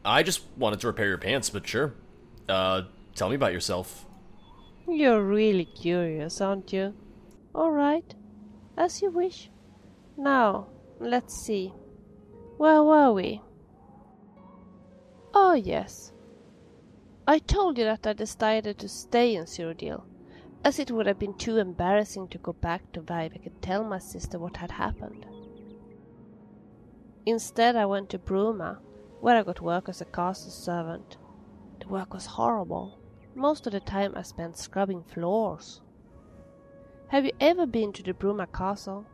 I just wanted to repair your pants, but sure. Tell me about yourself. You're really curious, aren't you? Alright, as you wish. Now, let's see. Where were we? Oh yes. I told you that I decided to stay in Cyrodiil, as it would have been too embarrassing to go back to Vivek and tell my sister what had happened. Instead I went to Bruma, where I got work as a castle servant. The work was horrible. Most of the time I spent scrubbing floors. Have you ever been to the Bruma castle?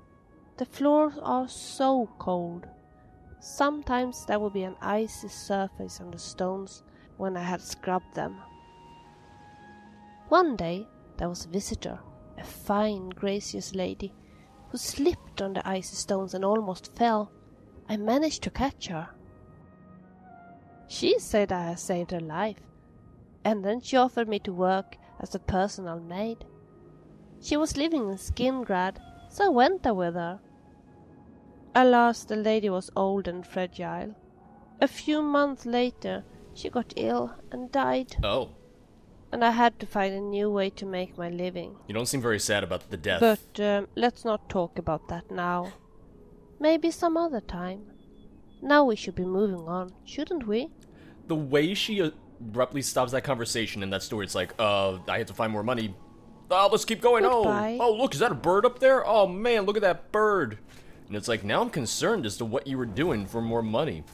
The floors are so cold. Sometimes there would be an icy surface on the stones when I had scrubbed them. One day there was a visitor, a fine, gracious lady, who slipped on the icy stones and almost fell. I managed to catch her. She said I had saved her life, and then she offered me to work as a personal maid. She was living in Skingrad, so I went there with her. Alas, the lady was old and fragile. A few months later, she got ill and died. Oh. And I had to find a new way to make my living. You don't seem very sad about the death. But let's not talk about that now. Maybe some other time. Now we should be moving on, shouldn't we? The way she abruptly stops that conversation in that story, it's like, I have to find more money. Let's keep going. Goodbye. Oh, look, is that a bird up there? Oh, man, look at that bird. And it's like, now I'm concerned as to what you were doing for more money.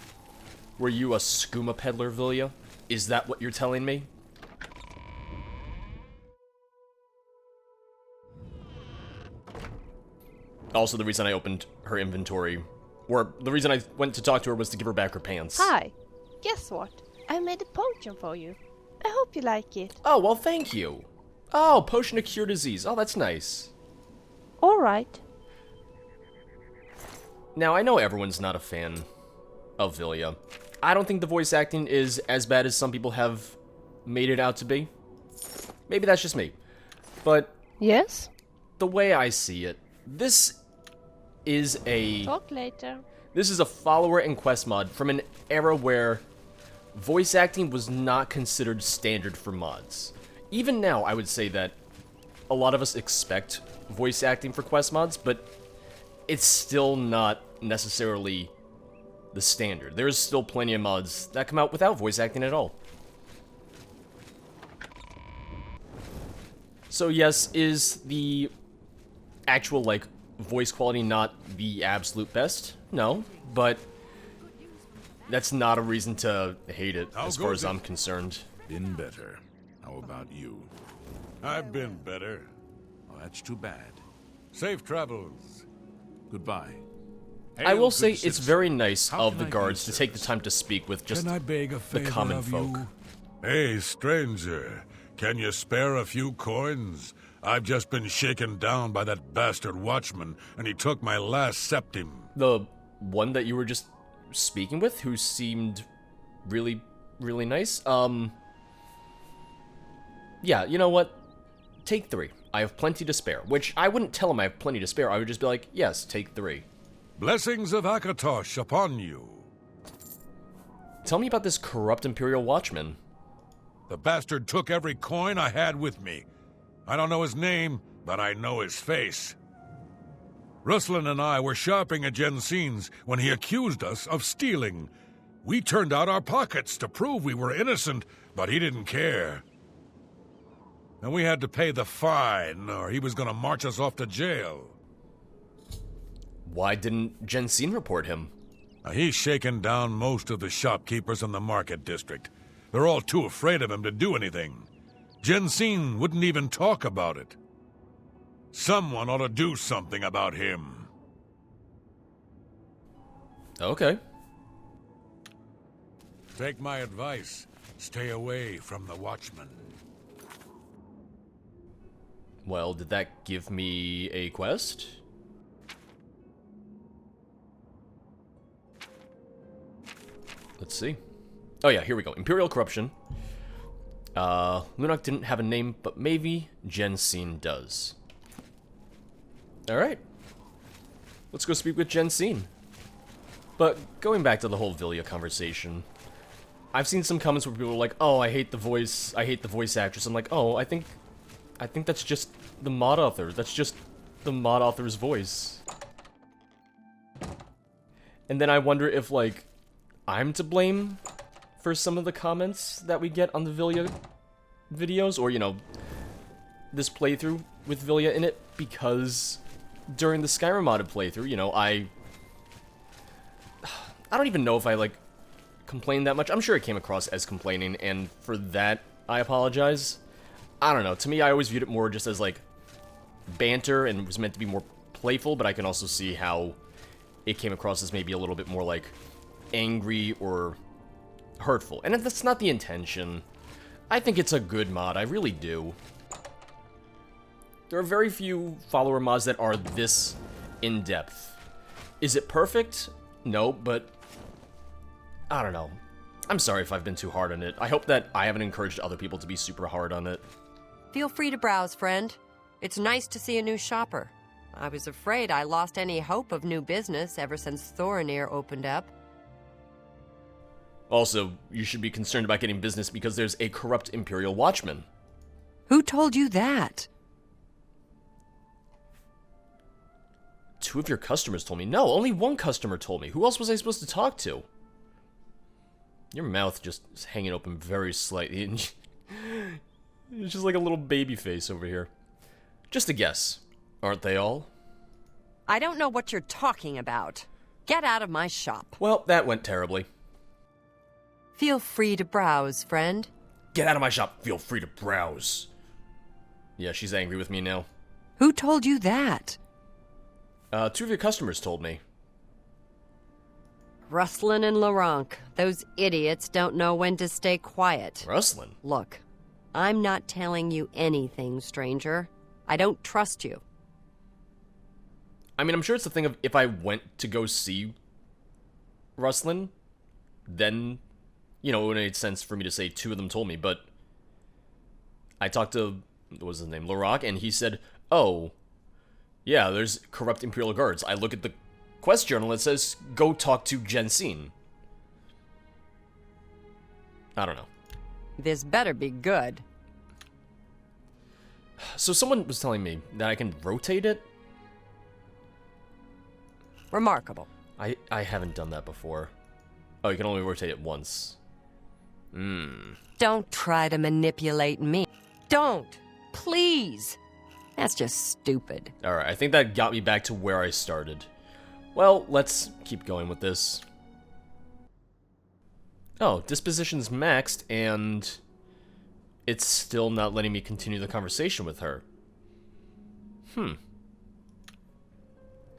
Were you a skooma peddler, Vilya? Is that what you're telling me? Also, the reason I opened her inventory, or the reason I went to talk to her, was to give her back her pants. Hi. Guess what? I made a potion for you. I hope you like it. Oh, well, thank you. Oh, potion to cure disease. Oh, that's nice. Alright. Now, I know everyone's not a fan of Vilya. I don't think the voice acting is as bad as some people have made it out to be. Maybe that's just me. But Yes? the way I see it, this is a... Talk later. This is a follower and quest mod from an era where voice acting was not considered standard for mods. Even now, I would say that a lot of us expect voice acting for quest mods, but it's still not necessarily the standard. There's still plenty of mods that come out without voice acting at all. So yes, is the actual, like, voice quality not the absolute best? No, but that's not a reason to hate it, as far as I'm concerned. Been better. How about you? I've been better. Oh, that's too bad. Safe travels. Goodbye. I will Hail, say good it's citizen. very nice How of can the I be guards of to take the service? time to speak with just Can I beg a the favor common of folk. you? Hey, stranger. Can you spare a few coins? I've just been shaken down by that bastard watchman, and he took my last septim. The one that you were just speaking with, who seemed really, really nice, yeah, you know what? Take 3. I have plenty to spare. Which, I wouldn't tell him I have plenty to spare, I would just be like, yes, take 3. Blessings of Akatosh upon you. Tell me about this corrupt Imperial Watchman. The bastard took every coin I had with me. I don't know his name, but I know his face. Ruslan and I were shopping at Jensin's when he accused us of stealing. We turned out our pockets to prove we were innocent, but he didn't care. And we had to pay the fine, or he was going to march us off to jail. Why didn't Jensin report him? He's shaken down most of the shopkeepers in the market district. They're all too afraid of him to do anything. Jensin wouldn't even talk about it. Someone ought to do something about him. Okay. Take my advice. Stay away from the Watchmen. Well, did that give me a quest? Let's see. Oh yeah, here we go. Imperial Corruption. Lunok didn't have a name, but maybe Jensin does. Alright. Let's go speak with Jensin. But going back to the whole Vilya conversation, I've seen some comments where people are like, "Oh, I hate the voice actress." I'm like, "Oh, I think that's just the mod author. That's just the mod author's voice." And then I wonder if, like, I'm to blame for some of the comments that we get on the Vilya videos, or, you know, this playthrough with Vilya in it, because during the Skyrim modded playthrough, you know, I don't even know if I, like, complained that much. I'm sure it came across as complaining, and for that, I apologize. I don't know. To me, I always viewed it more just as, like, banter, and it was meant to be more playful, but I can also see how it came across as maybe a little bit more, like, angry or hurtful. And that's not the intention. I think it's a good mod. I really do. There are very few follower mods that are this in-depth. Is it perfect? No, but I don't know. I'm sorry if I've been too hard on it. I hope that I haven't encouraged other people to be super hard on it. Feel free to browse, friend. It's nice to see a new shopper. I was afraid I lost any hope of new business ever since Thoronir opened up. Also, you should be concerned about getting business because there's a corrupt Imperial Watchman. Who told you that? 2 of your customers told me. No, only 1 customer told me. Who else was I supposed to talk to? Your mouth just is hanging open very slightly. It's just like a little baby face over here. Just a guess. Aren't they all? I don't know what you're talking about. Get out of my shop. Well, that went terribly. Feel free to browse, friend. Get out of my shop. Feel free to browse. Yeah, she's angry with me now. Who told you that? 2 of your customers told me. Rustlin and Laronk. Those idiots don't know when to stay quiet. Rustlin? Look, I'm not telling you anything, stranger. I don't trust you. I mean, I'm sure it's the thing of if I went to go see Rustlin, then, you know, it would make sense for me to say 2 of them told me, but I talked to, what was his name, Larock, and he said, oh, yeah, there's corrupt Imperial guards. I look at the quest journal, it says, go talk to Jensin. I don't know. This better be good. So someone was telling me that I can rotate it? Remarkable. I haven't done that before. Oh, you can only rotate it once. Don't try to manipulate me. Don't. Please. That's just stupid. Alright, I think that got me back to where I started. Well, let's keep going with this. Oh, disposition's maxed, and it's still not letting me continue the conversation with her.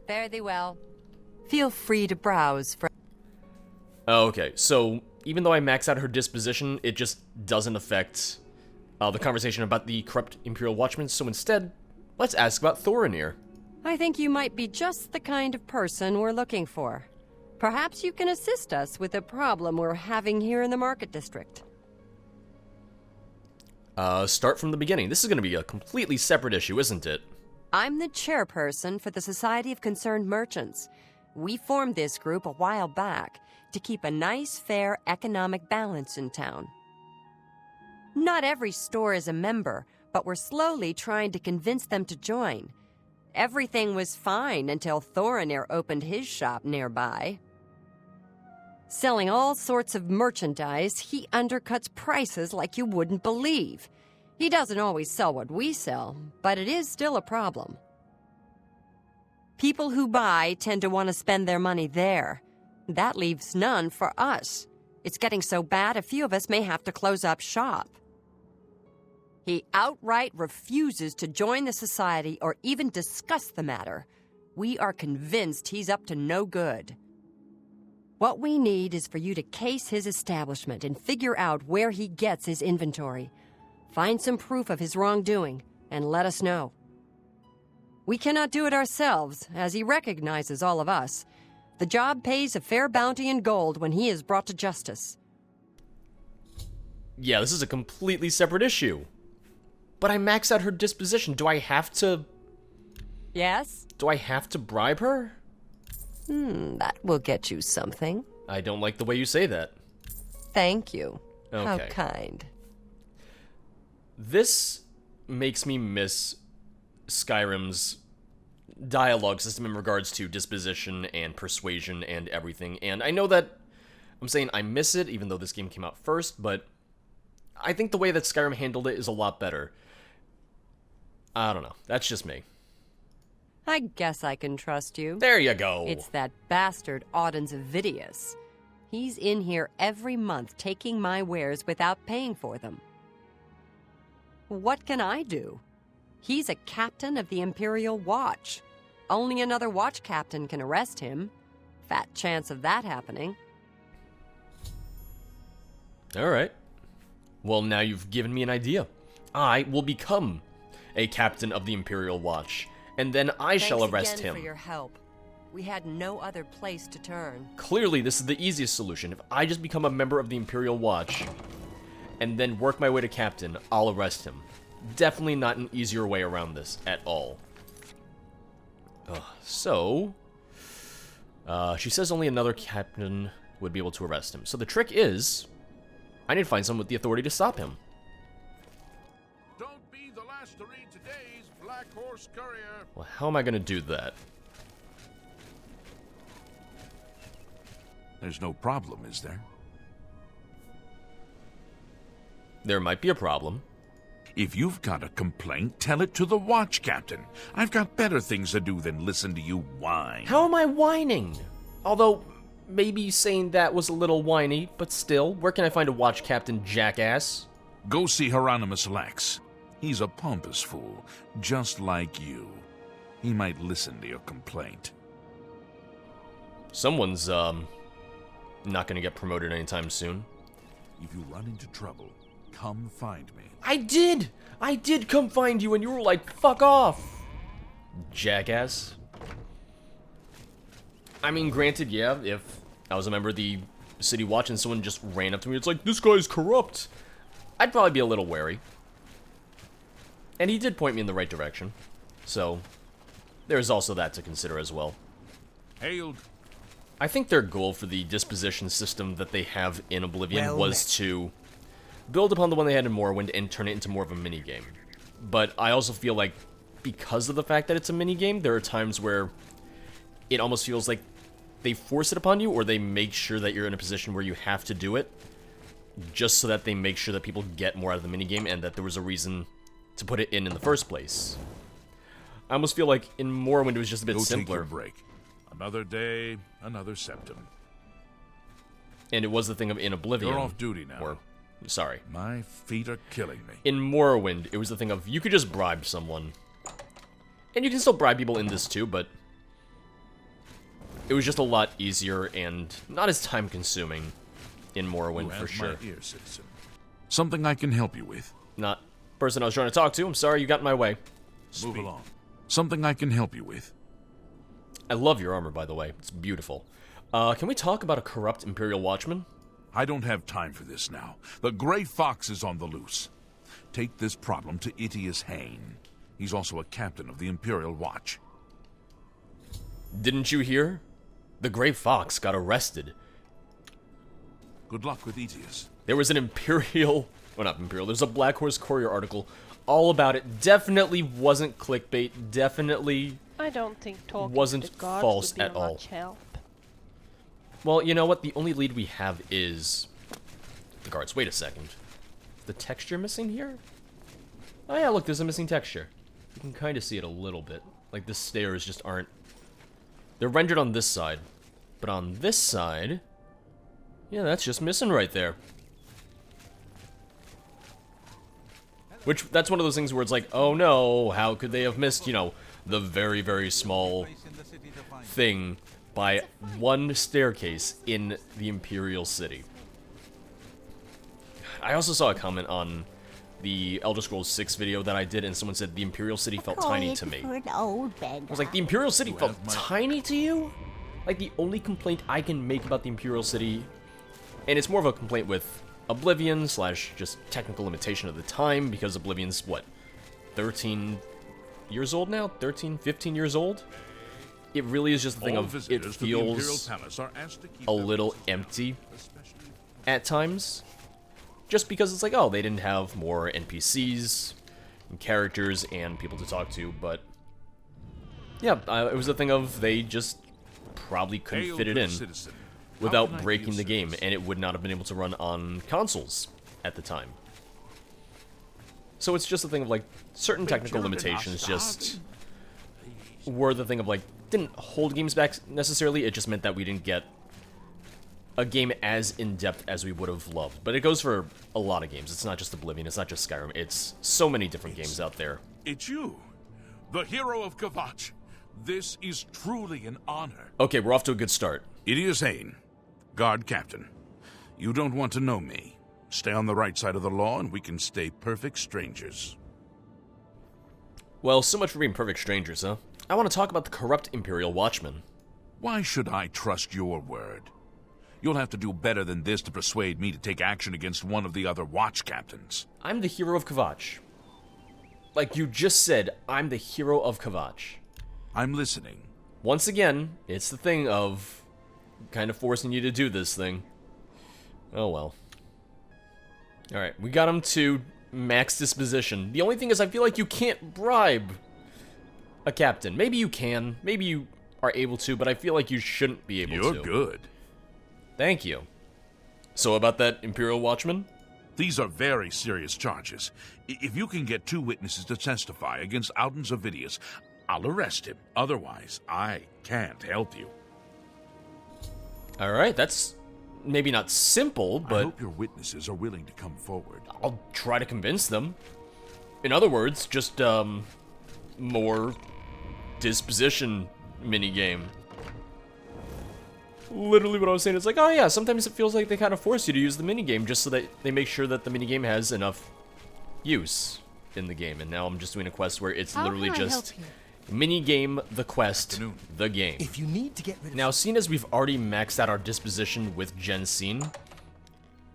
Fare thee well. Feel free to browse. Oh, okay, so even though I max out her disposition, it just doesn't affect the conversation about the corrupt Imperial Watchmen, so instead, let's ask about Thoronir. I think you might be just the kind of person we're looking for. Perhaps you can assist us with a problem we're having here in the Market District. Start from the beginning. This is going to be a completely separate issue, isn't it? I'm the chairperson for the Society of Concerned Merchants. We formed this group a while back to keep a nice, fair economic balance in town. Not every store is a member, but we're slowly trying to convince them to join. Everything was fine until Thoronir opened his shop nearby. Selling all sorts of merchandise, he undercuts prices like you wouldn't believe. He doesn't always sell what we sell, but it is still a problem. People who buy tend to want to spend their money there. That leaves none for us. It's getting so bad a few of us may have to close up shop. He outright refuses to join the society or even discuss the matter. We are convinced he's up to no good. What we need is for you to case his establishment and figure out where he gets his inventory. Find some proof of his wrongdoing and let us know. We cannot do it ourselves, as he recognizes all of us. The job pays a fair bounty in gold when he is brought to justice. Yeah, this is a completely separate issue. But I maxed out her disposition. Do I have to... Yes? Do I have to bribe her? That will get you something. I don't like the way you say that. Thank you. Okay. How kind. This makes me miss Skyrim's dialogue system in regards to disposition and persuasion and everything. And I know that I'm saying I miss it, even though this game came out first, but I think the way that Skyrim handled it is a lot better. I don't know. That's just me. I guess I can trust you. There you go. It's that bastard Auden's Vidius. He's in here every month taking my wares without paying for them. What can I do? He's a captain of the Imperial Watch. Only another watch captain can arrest him. Fat chance of that happening. Alright. Well, now you've given me an idea. I will become a captain of the Imperial Watch, and then I shall arrest Thanks him. again for your help. We had no other place to turn. Clearly, this is the easiest solution. If I just become a member of the Imperial Watch, and then work my way to captain, I'll arrest him. Definitely not an easier way around this at all. She says only another captain would be able to arrest him. So the trick is, I need to find someone with the authority to stop him. Don't be the last to read today's Black Horse Courier. Well, how am I going to do that? There's no problem, is there? There might be a problem. If you've got a complaint, tell it to the watch captain. I've got better things to do than listen to you whine. How am I whining? Although, maybe saying that was a little whiny, but still, where can I find a watch captain, jackass? Go see Hieronymus Lex. He's a pompous fool, just like you. He might listen to your complaint. Someone's, not gonna get promoted anytime soon. If you run into trouble, come find me. I did! I did come find you and you were like, fuck off! Jackass. I mean, granted, yeah, if I was a member of the City Watch and someone just ran up to me, it's like, this guy's corrupt, I'd probably be a little wary. And he did point me in the right direction. So, there's also that to consider as well. Hailed. I think their goal for the disposition system that they have in Oblivion was to build upon the one they had in Morrowind and turn it into more of a minigame. But I also feel like, because of the fact that it's a minigame, there are times where it almost feels like they force it upon you, or they make sure that you're in a position where you have to do it, just so that they make sure that people get more out of the minigame, and that there was a reason to put it in the first place. I almost feel like in Morrowind it was just a bit simpler. Take your break. Another day, another septum. And it was the thing of in Oblivion. You're off duty now. Or, sorry. My feet are killing me. In Morrowind, it was the thing of you could just bribe someone. And you can still bribe people in this too, but it was just a lot easier and not as time-consuming in Morrowind for sure. My ear, citizen. Something I can help you with. Not the person I was trying to talk to. I'm sorry, you got in my way. Move along. Something I can help you with. I love your armor, by the way. It's beautiful. Can we talk about a corrupt Imperial Watchman? I don't have time for this now. The Grey Fox is on the loose. Take this problem to Itius Hain. He's also a captain of the Imperial Watch. Didn't you hear? The Grey Fox got arrested. Good luck with Itius. There was an Imperial... Well, not Imperial. There's a Black Horse Courier article all about it. Definitely wasn't clickbait. Definitely... I don't think talking wasn't to the guards false would be at all. much help. Well, you know what? The only lead we have is the guards. Wait a second. Is the texture missing here? Oh yeah, look, there's a missing texture. You can kind of see it a little bit. Like, the stairs just aren't... They're rendered on this side. But on this side... Yeah, that's just missing right there. Which, that's one of those things where it's like, oh no, how could they have missed, you know, the very, very small thing by one staircase in the Imperial City. I also saw a comment on the Elder Scrolls 6 video that I did, and someone said the Imperial City felt tiny to me. I was like, the Imperial City felt tiny to you? Like, the only complaint I can make about the Imperial City, and it's more of a complaint with Oblivion / just technical limitation of the time, because Oblivion's, what, 13 years old now? 13, 15 years old? It really is just the thing of, it feels a little empty. at times. Just because it's like, oh, they didn't have more NPCs and characters and people to talk to, but yeah, it was a thing of they just probably couldn't fit it in without breaking the game, and it would not have been able to run on consoles at the time. So it's just a thing of like certain technical limitations just were the thing of like didn't hold games back necessarily. It just meant that we didn't get a game as in-depth as we would have loved. But it goes for a lot of games. It's not just Oblivion, it's not just Skyrim. It's so many different games out there. It's you, the hero of Kvatch. This is truly an honor. Okay, we're off to a good start. Idias Hain, guard captain. You don't want to know me. Stay on the right side of the law and we can stay perfect strangers. Well, so much for being perfect strangers, huh? I want to talk about the corrupt Imperial Watchmen. Why should I trust your word? You'll have to do better than this to persuade me to take action against one of the other watch captains. I'm the hero of Kvatch. Like you just said, I'm the hero of Kvatch. I'm listening. Once again, it's the thing of kind of forcing you to do this thing. Oh well. Alright, we got him to max disposition. The only thing is I feel like you can't bribe a captain. Maybe you can. Maybe you are able to, but I feel like you shouldn't be able to. You're good. Thank you. So about that Imperial Watchman? These are very serious charges. If you can get 2 witnesses to testify against Alden Zavidius, I'll arrest him. Otherwise, I can't help you. Alright, that's maybe not simple, but I hope your witnesses are willing to come forward. I'll try to convince them. In other words, just, more disposition minigame. Literally what I was saying, it's like, oh yeah, sometimes it feels like they kind of force you to use the minigame just so that they make sure that the minigame has enough use in the game. And now I'm just doing a quest where it's literally just minigame the quest, the game. If you need to get rid of now, seeing as we've already maxed out our disposition with Jensin,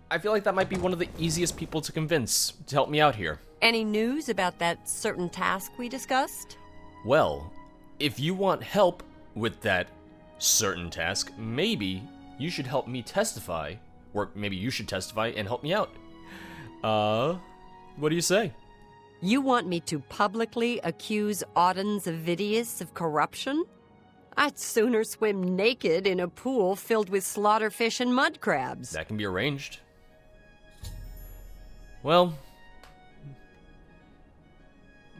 I feel like that might be one of the easiest people to convince to help me out here. Any news about that certain task we discussed? Well, if you want help with that certain task, maybe you should help me testify, or maybe you should testify and help me out. What do you say? You want me to publicly accuse Auden Zavidius of corruption? I'd sooner swim naked in a pool filled with slaughterfish and mud crabs. That can be arranged. Well,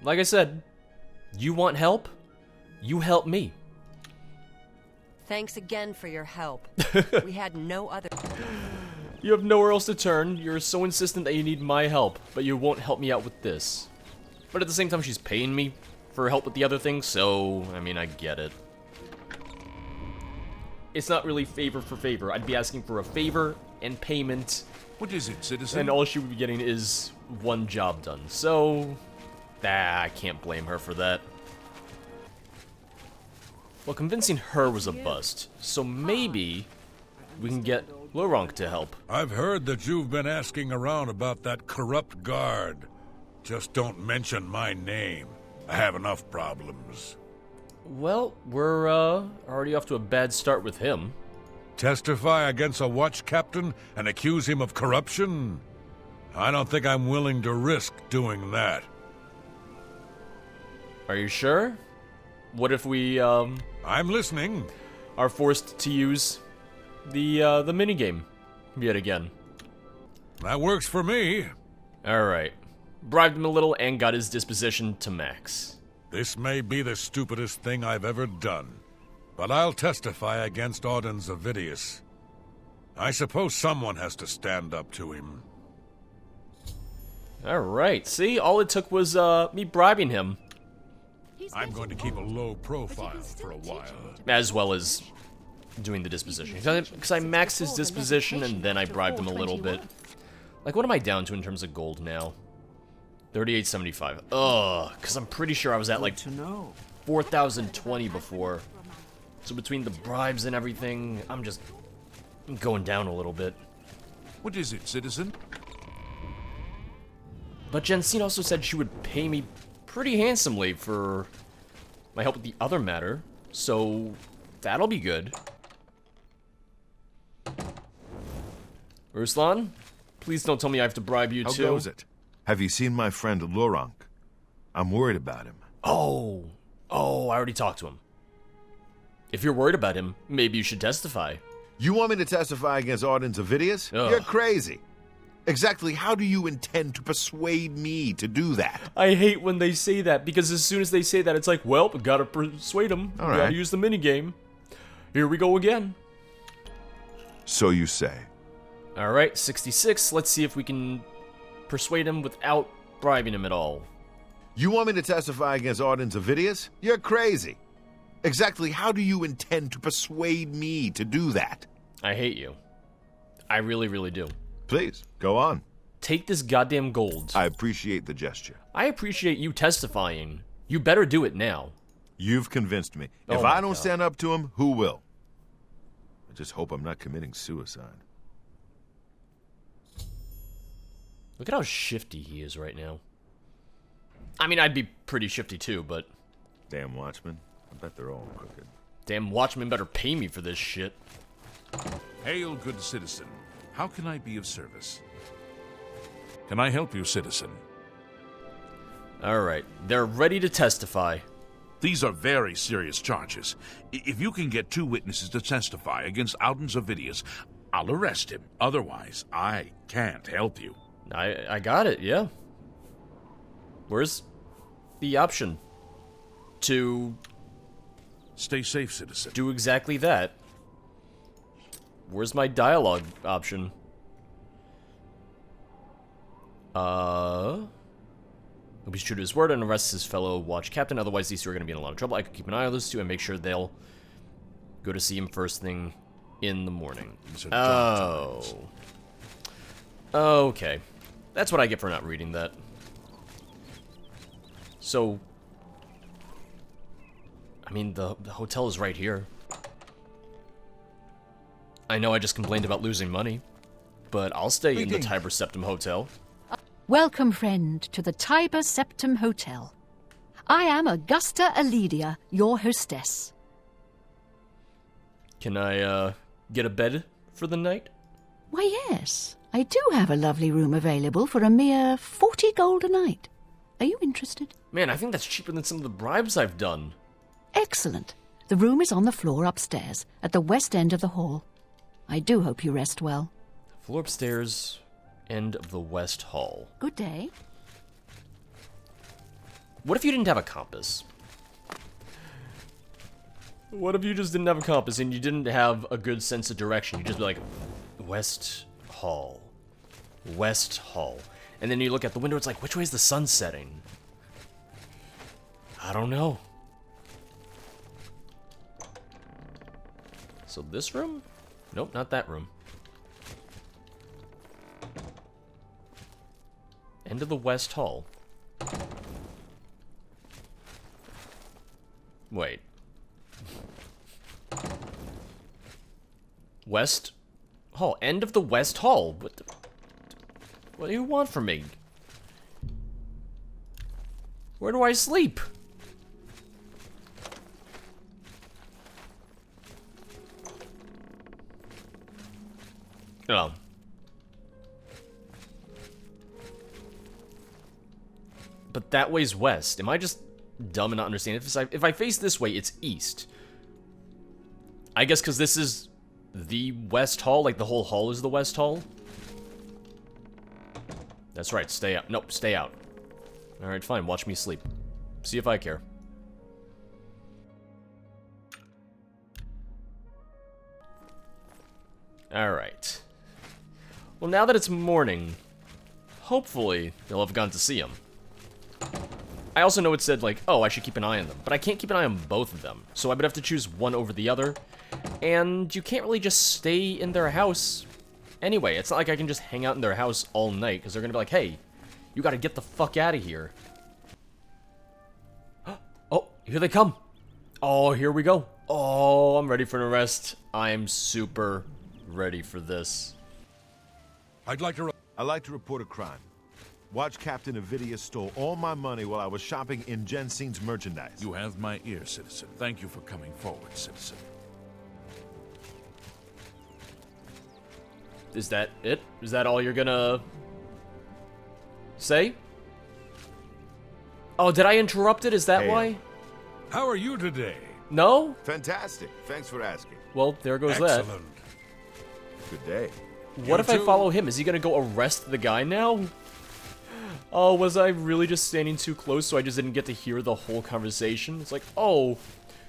like I said, you want help? You help me. Thanks again for your help. We had no other... You have nowhere else to turn. You're so insistent that you need my help, but you won't help me out with this. But at the same time, she's paying me for help with the other things, so, I mean, I get it. It's not really favor for favor. I'd be asking for a favor and payment. What is it, citizen? And all she would be getting is one job done. So, I can't blame her for that. Well, convincing her was a bust, so maybe we can get Laurent to help. I've heard that you've been asking around about that corrupt guard. Just don't mention my name. I have enough problems. Well, we're already off to a bad start with him. Testify against a watch captain and accuse him of corruption? I don't think I'm willing to risk doing that. Are you sure? What if we, I'm listening. are forced to use the minigame yet again? That works for me. Alright. Bribed him a little and got his disposition to max. This may be the stupidest thing I've ever done, but I'll testify against Auden Zavidius. I suppose someone has to stand up to him. Alright, see? All it took was, me bribing him. I'm going to keep a low profile for a while. As well as doing the disposition. Because I maxed his disposition and then I bribed him a little bit. Like, what am I down to in terms of gold now? 3875. Ugh, because I'm pretty sure I was at like 4,020 before. So between the bribes and everything, I'm going down a little bit. What is it, citizen? But Jensin also said she would pay me pretty handsomely for my help with the other matter, so that'll be good. Ruslan, please don't tell me I have to bribe you How too. goes it? Have you seen my friend Lorank? I'm worried about him. Oh, I already talked to him. If you're worried about him, maybe you should testify. You want me to testify against Arden Zavidius? Ugh. You're crazy. Exactly how do you intend to persuade me to do that? I hate when they say that, because as soon as they say that, it's like, well, gotta persuade him. All Gotta right. use the minigame. Here we go again. So you say. Alright, 66. Let's see if we can persuade him without bribing him at all. You want me to testify against Arden Zavidius? You're crazy. Exactly how do you intend to persuade me to do that? I hate you. I really, really do. Please, go on. Take this goddamn gold. I appreciate the gesture. I appreciate you testifying. You better do it now. You've convinced me. Oh If my I don't God. stand up to him, who will? I just hope I'm not committing suicide. Look at how shifty he is right now. I mean, I'd be pretty shifty too, but Damn Watchmen. I bet they're all crooked. damn Watchmen better pay me for this shit. Hail, good citizen. How can I be of service? Can I help you, citizen? Alright, they're ready to testify. These are very serious charges. If you can get 2 witnesses to testify against Alden Zavidius, I'll arrest him. Otherwise, I can't help you. I got it, yeah. Where's the option to Stay safe, citizen. do exactly that? Where's my dialogue option? He'll be true to his word and arrests his fellow watch captain, otherwise these two are going to be in a lot of trouble. I could keep an eye on those two and make sure they'll go to see him first thing in the morning. These are dark times. Okay. That's what I get for not reading that. So, I mean, the hotel is right here. I know I just complained about losing money, but I'll stay in the Tiber Septim Hotel. Welcome, friend, to the Tiber Septim Hotel. I am Augusta Aledia, your hostess. Can I, get a bed for the night? Why, yes, I do have a lovely room available for a mere 40 gold a night. Are you interested? Man, I think that's cheaper than some of the bribes I've done. Excellent. The room is on the floor upstairs, at the west end of the hall. I do hope you rest well. Floor upstairs, end of the West Hall. Good day. What if you didn't have a compass? What if you just didn't have a compass and you didn't have a good sense of direction? You'd just be like, West Hall. West Hall. And then you look at the window, it's like, which way is the sun setting? I don't know. So this room? Nope, not that room. End of the West Hall. Wait. West Hall. End of the West Hall. What do you want from me? Where do I sleep? Oh. But that way's west. Am I just dumb and not understanding? If I face this way, it's east. I guess because this is the West Hall, like the whole hall is the West Hall. That's right, stay out. Nope, stay out. Alright, fine, watch me sleep. See if I care. Alright. Well, now that it's morning, hopefully they'll have gone to see him. I also know it said, like, oh, I should keep an eye on them, but I can't keep an eye on both of them, so I would have to choose one over the other, and you can't really just stay in their house anyway. It's not like I can just hang out in their house all night, because they're gonna be like, hey, you gotta get the fuck out of here. Oh, here they come. Oh, here we go. Oh, I'm ready for an arrest. I'm super ready for this. I'd like to... I'd like to report a crime. Watch Captain Vilya stole all my money while I was shopping in Jensin's merchandise. You have my ear, citizen. Thank you for coming forward, citizen. Is that it? Is that all you're gonna say? Oh, did I interrupt it? Is that Hey. why? How are you today? No? Fantastic. Thanks for asking. Well, there goes that. Excellent. Good day. What You if I too. follow him? Is he gonna go arrest the guy now? Oh, was I really just standing too close so I just didn't get to hear the whole conversation? It's like, oh,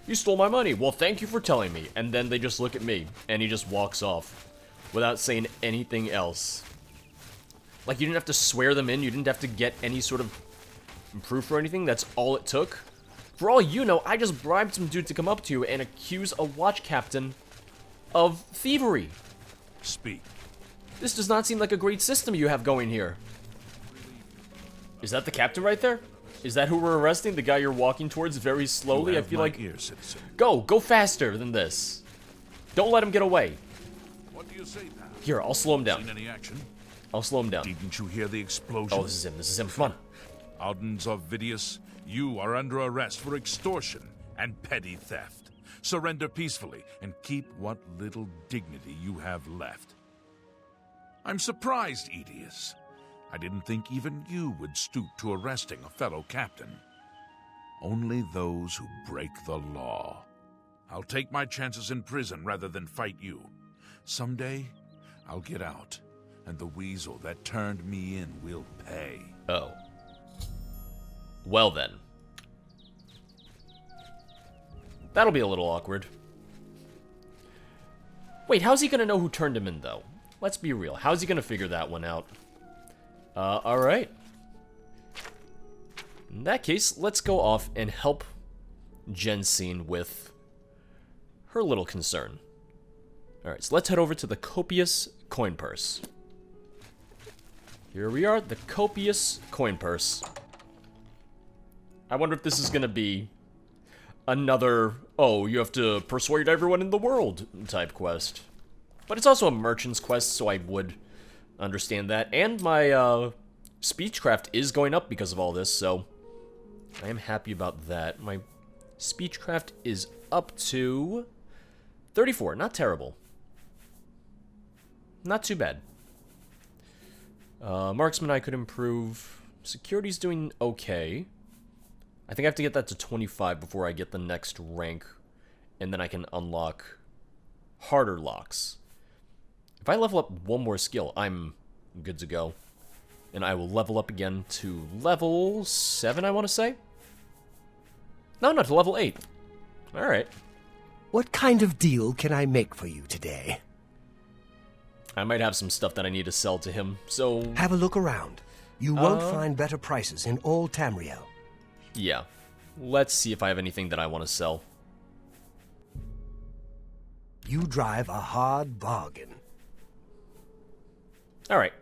you stole my money. Well, thank you for telling me. And then they just look at me, and he just walks off without saying anything else. Like, you didn't have to swear them in. You didn't have to get any sort of proof or anything. That's all it took. For all you know, I just bribed some dude to come up to you and accuse a watch captain of thievery. Speak. This does not seem like a great system you have going here. Is that the captain right there? Is that who we're arresting? The guy you're walking towards very slowly? You I have feel my like... ear, citizen. Go faster than this. Don't let him get away. What do you say, pal? Here, I'll slow him Seen down. any action? I'll slow him down. Didn't you hear the explosion? Oh, this is him, come on. Ardens of Vidius, you are under arrest for extortion and petty theft. Surrender peacefully and keep what little dignity you have left. I'm surprised, Edius. I didn't think even you would stoop to arresting a fellow captain. Only those who break the law. I'll take my chances in prison rather than fight you. Someday, I'll get out, and the weasel that turned me in will pay. Oh. Well then. That'll be a little awkward. Wait, how's he gonna know who turned him in, though? Let's be real. How's he gonna figure that one out? Alright. In that case, let's go off and help Jensin with her little concern. Alright, so let's head over to the Copious Coin Purse. Here we are, the Copious Coin Purse. I wonder if this is gonna be another, oh, you have to persuade everyone in the world type quest. But it's also a merchant's quest, so I would understand that. And my speechcraft is going up because of all this, so I am happy about that. My speechcraft is up to 34. Not terrible. Not too bad. Marksman I could improve. Security's doing okay. I think I have to get that to 25 before I get the next rank, and then I can unlock harder locks. If I level up one more skill, I'm good to go. And I will level up again to level 7, I want to say? No, to level 8. Alright. What kind of deal can I make for you today? I might have some stuff that I need to sell to him, so... Have a look around. You won't find better prices in all Tamriel. Yeah. Let's see if I have anything that I want to sell. You drive a hard bargain. Alright.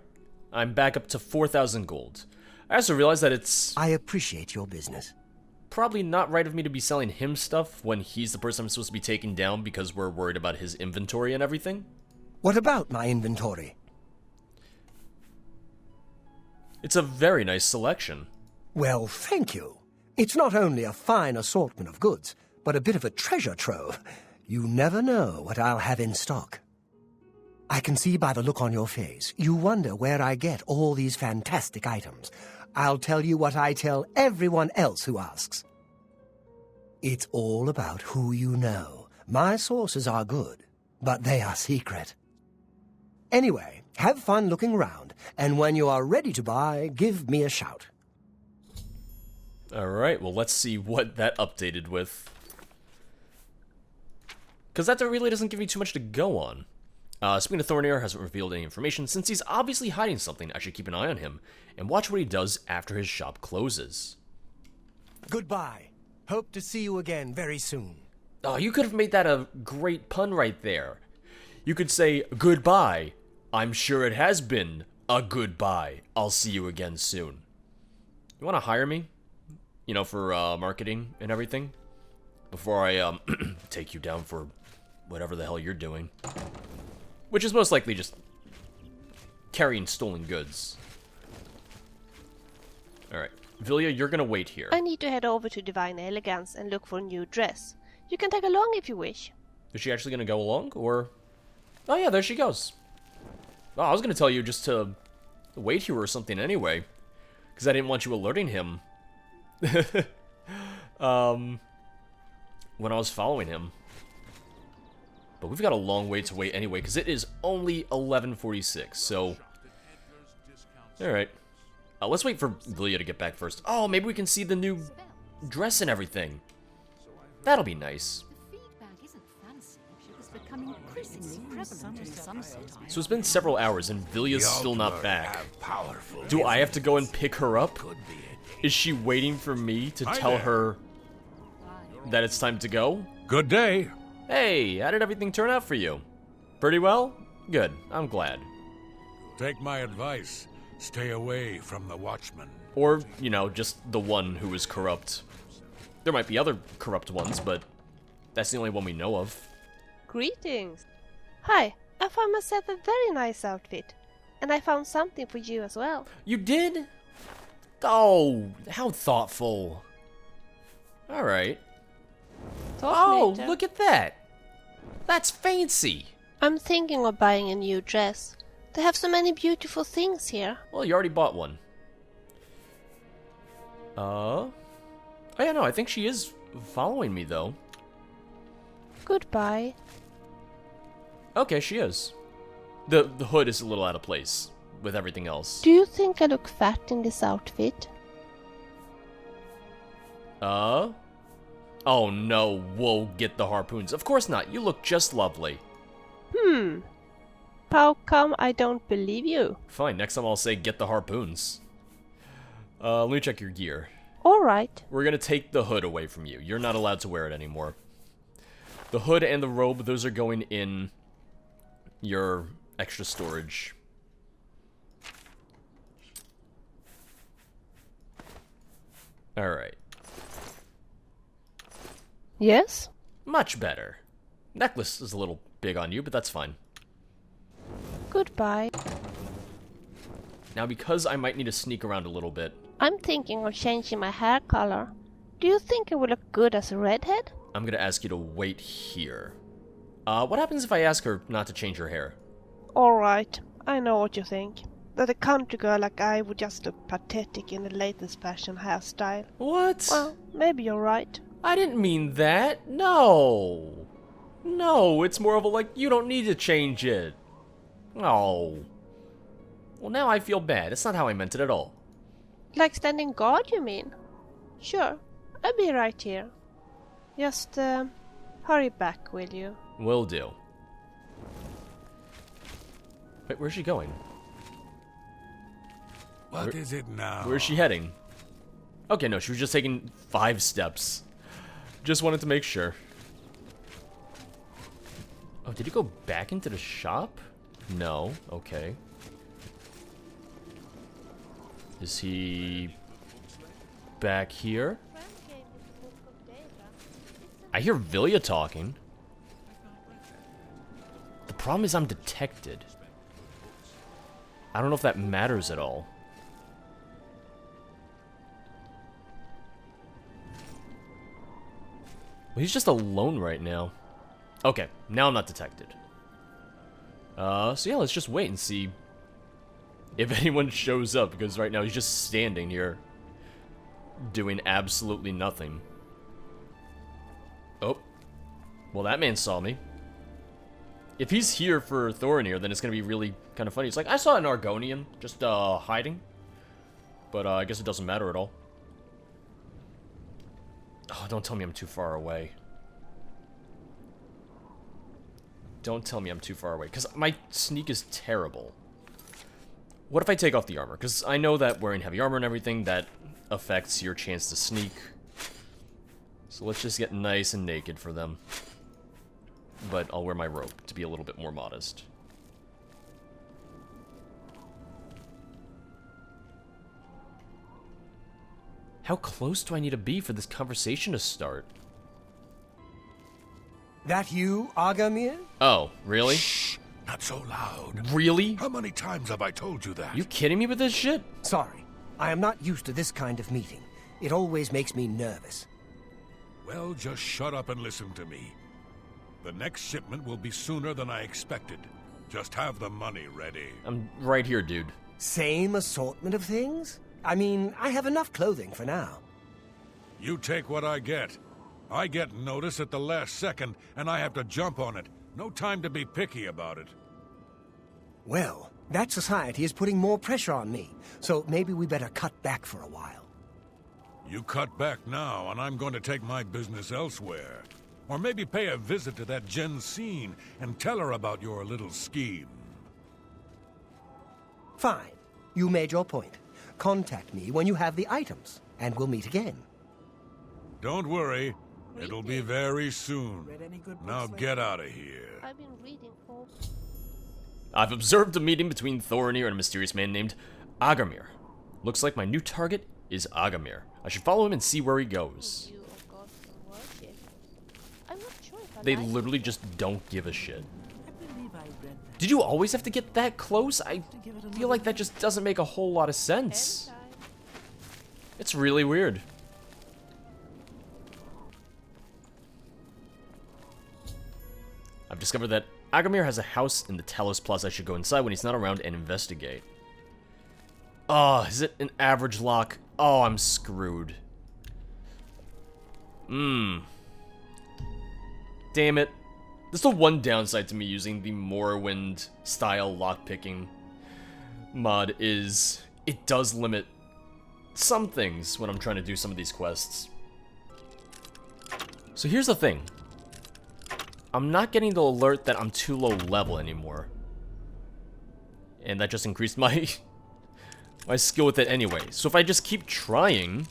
I'm back up to 4,000 gold. I also realize that it's I appreciate your business. probably not right of me to be selling him stuff when he's the person I'm supposed to be taking down because we're worried about his inventory and everything. What about my inventory? It's a very nice selection. Well, thank you. It's not only a fine assortment of goods, but a bit of a treasure trove. You never know what I'll have in stock. I can see by the look on your face, you wonder where I get all these fantastic items. I'll tell you what I tell everyone else who asks. It's all about who you know. My sources are good, but they are secret. Anyway, have fun looking around, and when you are ready to buy, give me a shout. Alright, well let's see what that updated with. Because that really doesn't give me too much to go on. Speaking of Thoronir, hasn't revealed any information. Since he's obviously hiding something, I should keep an eye on him and watch what he does after his shop closes. Goodbye. Hope to see you again very soon. Oh, you could have made that a great pun right there. You could say, goodbye. I'm sure it has been a goodbye. I'll see you again soon. You want to hire me? You know, for marketing and everything? Before I take you down for whatever the hell you're doing. Which is most likely just carrying stolen goods. Alright. Vilya, you're gonna wait here. I need to head over to Divine Elegance and look for a new dress. You can tag along if you wish. Is she actually gonna go along, or... Oh yeah, there she goes. Oh, I was gonna tell you just to wait here or something anyway, because I didn't want you alerting him. When I was following him. But we've got a long way to wait anyway, because it is only 11:46, so... Alright. Let's wait for Vilya to get back first. Oh, maybe we can see the new dress and everything. That'll be nice. So it's been several hours and Vilya's still not back. Do I have to go and pick her up? Is she waiting for me to tell her that it's time to go? Good day. Hey, how did everything turn out for you? Pretty well? Good, I'm glad. Take my advice. Stay away from the Watchmen. Or, you know, just the one who is corrupt. There might be other corrupt ones, but that's the only one we know of. Greetings. Hi, I found myself a very nice outfit. And I found something for you as well. You did? Oh, how thoughtful. Alright. Oh, later. look at that. That's fancy. I'm thinking of buying a new dress. They have so many beautiful things here. Well, you already bought one. Oh yeah, no, I think she is following me, though. Goodbye. Okay, she is. The hood is a little out of place with everything else. Do you think I look fat in this outfit? Oh no, whoa, get the harpoons. Of course not, you look just lovely. How come I don't believe you? Fine, next time I'll say get the harpoons. Let me check your gear. Alright. We're gonna take the hood away from you. You're not allowed to wear it anymore. The hood and the robe, those are going in your extra storage. Alright. Yes? Much better. Necklace is a little big on you, but that's fine. Goodbye. Now, because I might need to sneak around a little bit, I'm thinking of changing my hair color. Do you think I would look good as a redhead? I'm gonna ask you to wait here. What happens if I ask her not to change her hair? Alright, I know what you think. That a country girl like I would just look pathetic in the latest fashion hairstyle. What? Well, maybe you're right. I didn't mean that. No. No, it's more of a like, you don't need to change it. Oh. Well, now I feel bad. It's not how I meant it at all. Like standing guard, you mean? Sure, I'll be right here. Just, hurry back, will you? Will do. Wait, where's she going? What is it now? Where's she heading? Okay, no, she was just taking 5 steps. Just wanted to make sure. Oh, did he go back into the shop? No, okay. Is he back here? I hear Vilya talking. The problem is I'm detected. I don't know if that matters at all. Well, he's just alone right now. Okay, now I'm not detected. So yeah, let's just wait and see if anyone shows up, because right now he's just standing here doing absolutely nothing. Oh. Well, that man saw me. If he's here for Thoronir, then it's gonna be really kind of funny. It's like, I saw an Argonian just hiding. But I guess it doesn't matter at all. Oh, don't tell me I'm too far away. Don't tell me I'm too far away, because my sneak is terrible. What if I take off the armor? Because I know that wearing heavy armor and everything, that affects your chance to sneak. So let's just get nice and naked for them. But I'll wear my robe to be a little bit more modest. How close do I need to be for this conversation to start? That you, Agamir? Oh, really? Shh! Not so loud. Really? How many times have I told you that? You kidding me with this shit? Sorry, I am not used to this kind of meeting. It always makes me nervous. Well, just shut up and listen to me. The next shipment will be sooner than I expected. Just have the money ready. I'm right here, dude. Same assortment of things? I mean, I have enough clothing for now. You take what I get. I get notice at the last second, and I have to jump on it. No time to be picky about it. Well, that society is putting more pressure on me, so maybe we better cut back for a while. You cut back now, and I'm going to take my business elsewhere. Or maybe pay a visit to that Jensin and tell her about your little scheme. Fine. You made your point. Contact me when you have the items, and we'll meet again. Don't worry. It'll be very soon. Now get out of here. I've been reading, folks. I've observed a meeting between Thoronir and a mysterious man named Agamir. Looks like my new target is Agamir. I should follow him and see where he goes. You of course work it. I'm not sure if I They like literally just don't give a shit. Did you always have to get that close? I feel like that just doesn't make a whole lot of sense. Anytime. It's really weird. I've discovered that Agamir has a house in the Talos Plaza. I should go inside when he's not around and investigate. Oh, is it an average lock? Oh, I'm screwed. Damn it. That's the one downside to me using the Morrowind style lockpicking mod is it does limit some things when I'm trying to do some of these quests. So here's the thing. I'm not getting the alert that I'm too low level anymore. And that just increased my my skill with it anyway. So if I just keep trying,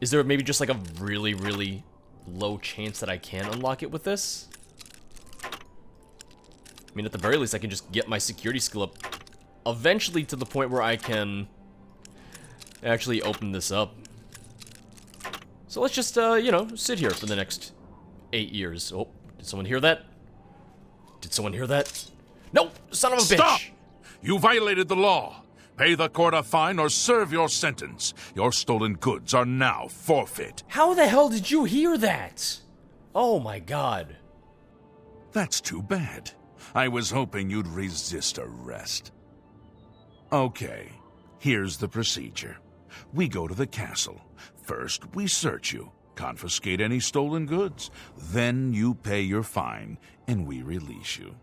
is there maybe just like a really, really low chance that I can unlock it with this? I mean, at the very least, I can just get my security skill up eventually to the point where I can actually open this up. So let's just, you know, sit here for the next 8 years. Oh, did someone hear that? Did someone hear that? No! Son of a bitch! Stop! You violated the law. Pay the court a fine or serve your sentence. Your stolen goods are now forfeit. How the hell did you hear that? Oh my god. That's too bad. I was hoping you'd resist arrest. Okay, here's the procedure. We go to the castle. First, we search you, confiscate any stolen goods. Then you pay your fine, and we release you.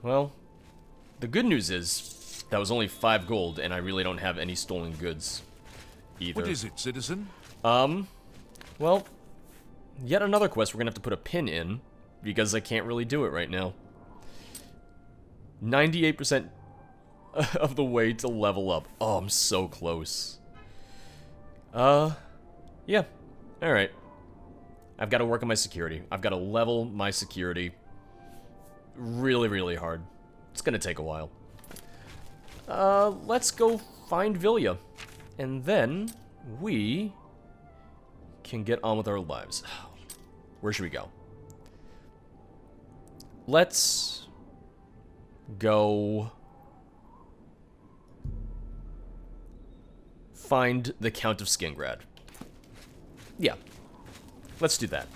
Well, the good news is that was only 5 gold, and I really don't have any stolen goods either. What is it, citizen? Well, yet another quest we're gonna have to put a pin in, because I can't really do it right now. 98% of the way to level up. Oh, I'm so close. Yeah. Alright. I've got to work on my security. I've got to level my security really, really hard. It's gonna take a while. Let's go find Vilya. And then we can get on with our lives. Where should we go? Let's go find the Count of Skingrad. Yeah, let's do that.